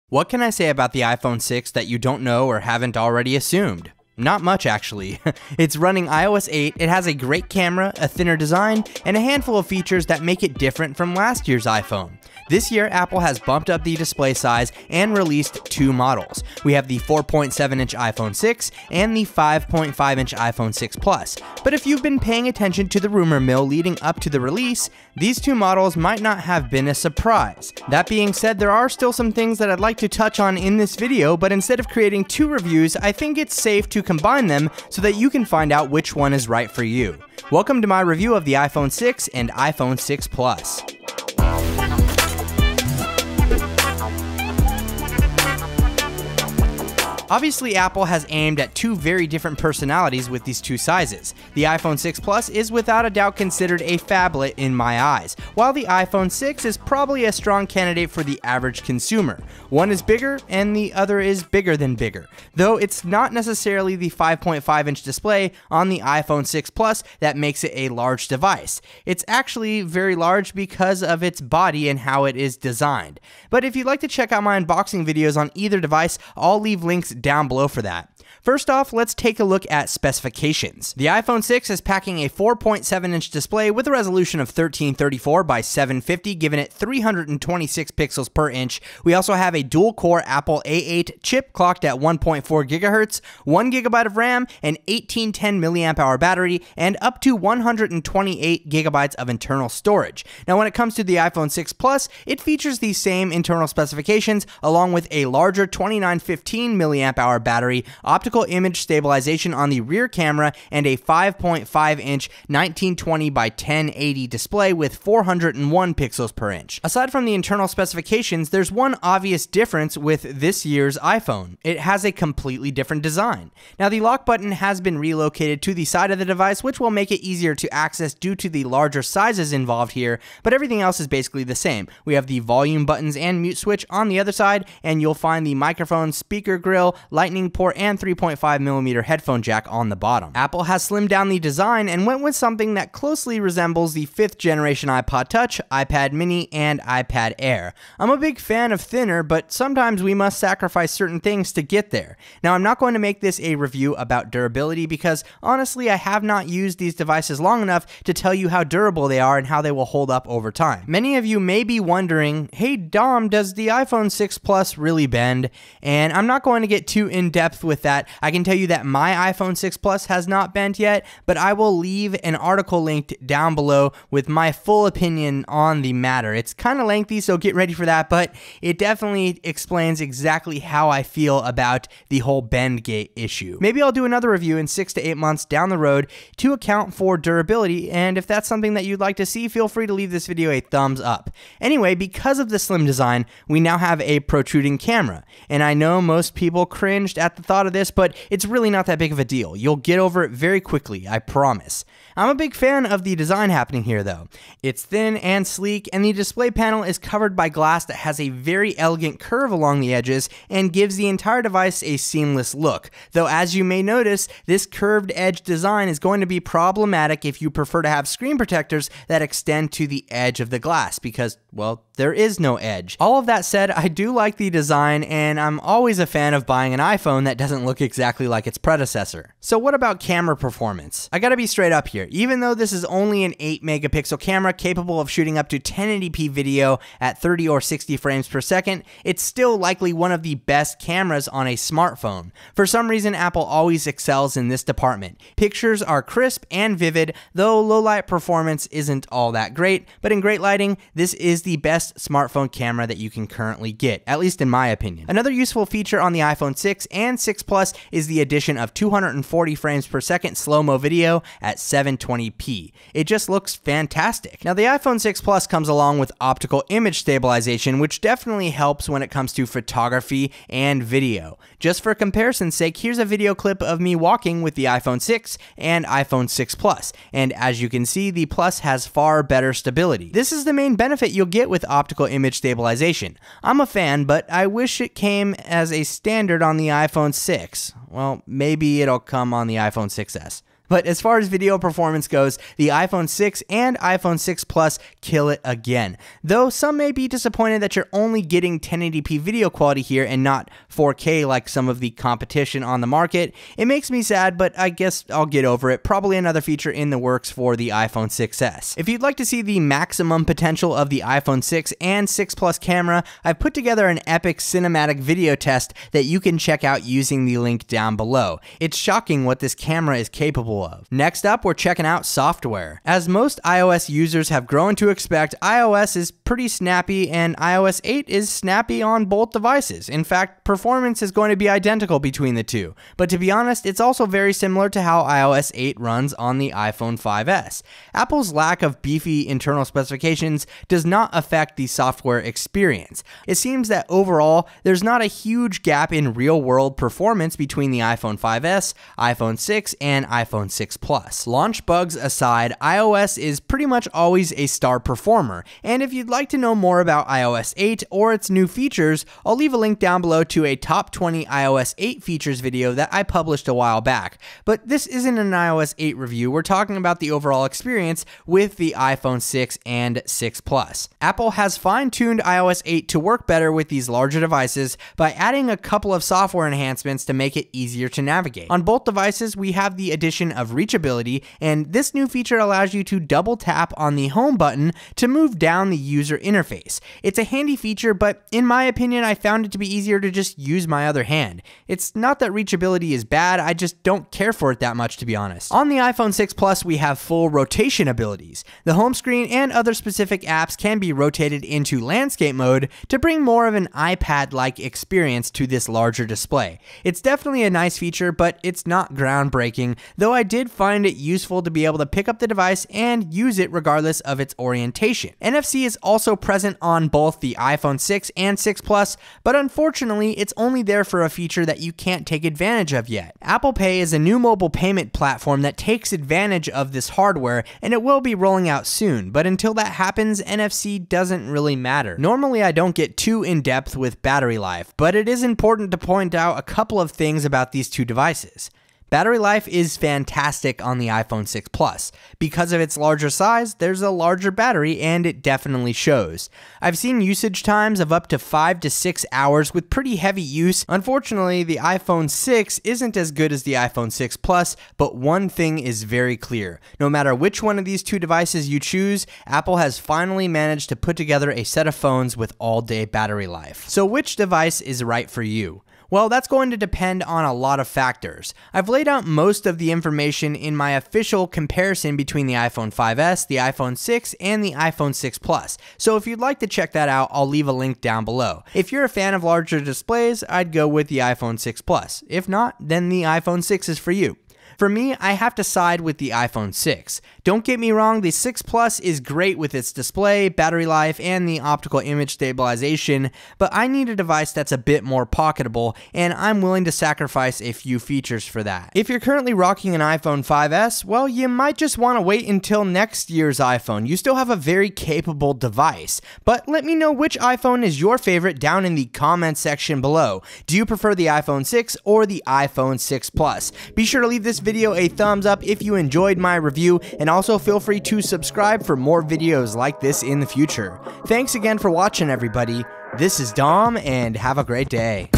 What can I say about the iPhone 6 that you don't know or haven't already assumed? Not much, actually. It's running iOS 8, it has a great camera, a thinner design, and a handful of features that make it different from last year's iPhone. This year, Apple has bumped up the display size and released two models. We have the 4.7-inch iPhone 6 and the 5.5-inch iPhone 6 Plus. But if you've been paying attention to the rumor mill leading up to the release, these two models might not have been a surprise. That being said, there are still some things that I'd like to touch on in this video, but instead of creating two reviews, I think it's safe to combine them so that you can find out which one is right for you. Welcome to my review of the iPhone 6 and iPhone 6 Plus. Obviously, Apple has aimed at two very different personalities with these two sizes. The iPhone 6 Plus is without a doubt considered a phablet in my eyes, while the iPhone 6 is probably a strong candidate for the average consumer. One is bigger, and the other is bigger than bigger, though it's not necessarily the 5.5-inch display on the iPhone 6 Plus that makes it a large device. It's actually very large because of its body and how it is designed. But if you'd like to check out my unboxing videos on either device, I'll leave links down below for that. First off, let's take a look at specifications. The iPhone 6 is packing a 4.7-inch display with a resolution of 1334 by 750, giving it 326 pixels per inch. We also have a dual-core Apple A8 chip clocked at 1.4 GHz, 1 GB of RAM, an 1810 mAh battery, and up to 128 GB of internal storage. Now, when it comes to the iPhone 6 Plus, it features the same internal specifications along with a larger 2915 mAh battery, optical image stabilization on the rear camera, and a 5.5-inch 1920 by 1080 display with 401 pixels per inch. Aside from the internal specifications, there's one obvious difference with this year's iPhone. It has a completely different design. Now, the lock button has been relocated to the side of the device, which will make it easier to access due to the larger sizes involved here, but everything else is basically the same. We have the volume buttons and mute switch on the other side, and you'll find the microphone, speaker grill, lightning port, and 3.5mm headphone jack on the bottom. Apple has slimmed down the design and went with something that closely resembles the 5th generation iPod Touch, iPad Mini, and iPad Air. I'm a big fan of thinner, but sometimes we must sacrifice certain things to get there. Now, I'm not going to make this a review about durability because honestly, I have not used these devices long enough to tell you how durable they are and how they will hold up over time. Many of you may be wondering, hey Dom, does the iPhone 6 Plus really bend? And I'm not going to get too in-depth with that. I can tell you that my iPhone 6 Plus has not bent yet, but I will leave an article linked down below with my full opinion on the matter. It's kind of lengthy, so get ready for that, but it definitely explains exactly how I feel about the whole bend gate issue. Maybe I'll do another review in 6 to 8 months down the road to account for durability, and if that's something that you'd like to see, feel free to leave this video a thumbs up. Anyway, because of the slim design, we now have a protruding camera, and I know most people cringed at the thought of this, but it's really not that big of a deal. You'll get over it very quickly, I promise. I'm a big fan of the design happening here though. It's thin and sleek, and the display panel is covered by glass that has a very elegant curve along the edges and gives the entire device a seamless look. Though as you may notice, this curved edge design is going to be problematic if you prefer to have screen protectors that extend to the edge of the glass because, well, there is no edge. All of that said, I do like the design, and I'm always a fan of buying an iPhone that doesn't look exactly like its predecessor. So what about camera performance? I gotta be straight up here. Even though this is only an 8 megapixel camera capable of shooting up to 1080p video at 30 or 60 frames per second, it's still likely one of the best cameras on a smartphone. For some reason, Apple always excels in this department. Pictures are crisp and vivid, though low light performance isn't all that great, but in great lighting, this is the best smartphone camera that you can currently get, at least in my opinion. Another useful feature on the iPhone 6 and 6 Plus is the addition of 240 frames per second slow-mo video at 720p. It just looks fantastic. Now, the iPhone 6 Plus comes along with optical image stabilization, which definitely helps when it comes to photography and video. Just for comparison's sake, here's a video clip of me walking with the iPhone 6 and iPhone 6 Plus, and as you can see, the Plus has far better stability. This is the main benefit you'll get with optical image stabilization. I'm a fan, but I wish it came as a standard on the iPhone 6. Well, maybe it'll come on the iPhone 6s. But as far as video performance goes, the iPhone 6 and iPhone 6 Plus kill it again. Though some may be disappointed that you're only getting 1080p video quality here and not 4K like some of the competition on the market, it makes me sad, but I guess I'll get over it. Probably another feature in the works for the iPhone 6s. If you'd like to see the maximum potential of the iPhone 6 and 6 Plus camera, I've put together an epic cinematic video test that you can check out using the link down below. It's shocking what this camera is capable of. Next up, we're checking out software. As most iOS users have grown to expect, iOS is pretty snappy and iOS 8 is snappy on both devices. In fact, performance is going to be identical between the two. But to be honest, it's also very similar to how iOS 8 runs on the iPhone 5s. Apple's lack of beefy internal specifications does not affect the software experience. It seems that overall, there's not a huge gap in real-world performance between the iPhone 5s, iPhone 6, and iPhone 6 Plus. Launch bugs aside, iOS is pretty much always a star performer, and if you'd like to know more about iOS 8 or its new features, I'll leave a link down below to a top 20 iOS 8 features video that I published a while back. But this isn't an iOS 8 review, we're talking about the overall experience with the iPhone 6 and 6 Plus. Apple has fine-tuned iOS 8 to work better with these larger devices by adding a couple of software enhancements to make it easier to navigate. On both devices, we have the addition of reachability, and this new feature allows you to double tap on the home button to move down the user interface. It's a handy feature, but in my opinion, I found it to be easier to just use my other hand. It's not that reachability is bad, I just don't care for it that much, to be honest. On the iPhone 6 Plus, we have full rotation abilities. The home screen and other specific apps can be rotated into landscape mode to bring more of an iPad-like experience to this larger display. It's definitely a nice feature, but it's not groundbreaking, though I did find it useful to be able to pick up the device and use it regardless of its orientation. NFC is also present on both the iPhone 6 and 6 Plus, but unfortunately, it's only there for a feature that you can't take advantage of yet. Apple Pay is a new mobile payment platform that takes advantage of this hardware, and it will be rolling out soon, but until that happens, NFC doesn't really matter. Normally, I don't get too in-depth with battery life, but it is important to point out a couple of things about these two devices. Battery life is fantastic on the iPhone 6 Plus. Because of its larger size, there's a larger battery and it definitely shows. I've seen usage times of up to 5 to 6 hours with pretty heavy use. Unfortunately, the iPhone 6 isn't as good as the iPhone 6 Plus, but one thing is very clear. No matter which one of these two devices you choose, Apple has finally managed to put together a set of phones with all-day battery life. So which device is right for you? Well, that's going to depend on a lot of factors. I've laid out most of the information in my official comparison between the iPhone 5s, the iPhone 6, and the iPhone 6 Plus. So if you'd like to check that out, I'll leave a link down below. If you're a fan of larger displays, I'd go with the iPhone 6 Plus. If not, then the iPhone 6 is for you. For me, I have to side with the iPhone 6. Don't get me wrong, the 6 Plus is great with its display, battery life, and the optical image stabilization, but I need a device that's a bit more pocketable, and I'm willing to sacrifice a few features for that. If you're currently rocking an iPhone 5s, well, you might just want to wait until next year's iPhone. You still have a very capable device, but let me know which iPhone is your favorite down in the comments section below. Do you prefer the iPhone 6 or the iPhone 6 Plus? Be sure to leave this video a thumbs up if you enjoyed my review, and also feel free to subscribe for more videos like this in the future. Thanks again for watching, everybody. This is Dom, and have a great day.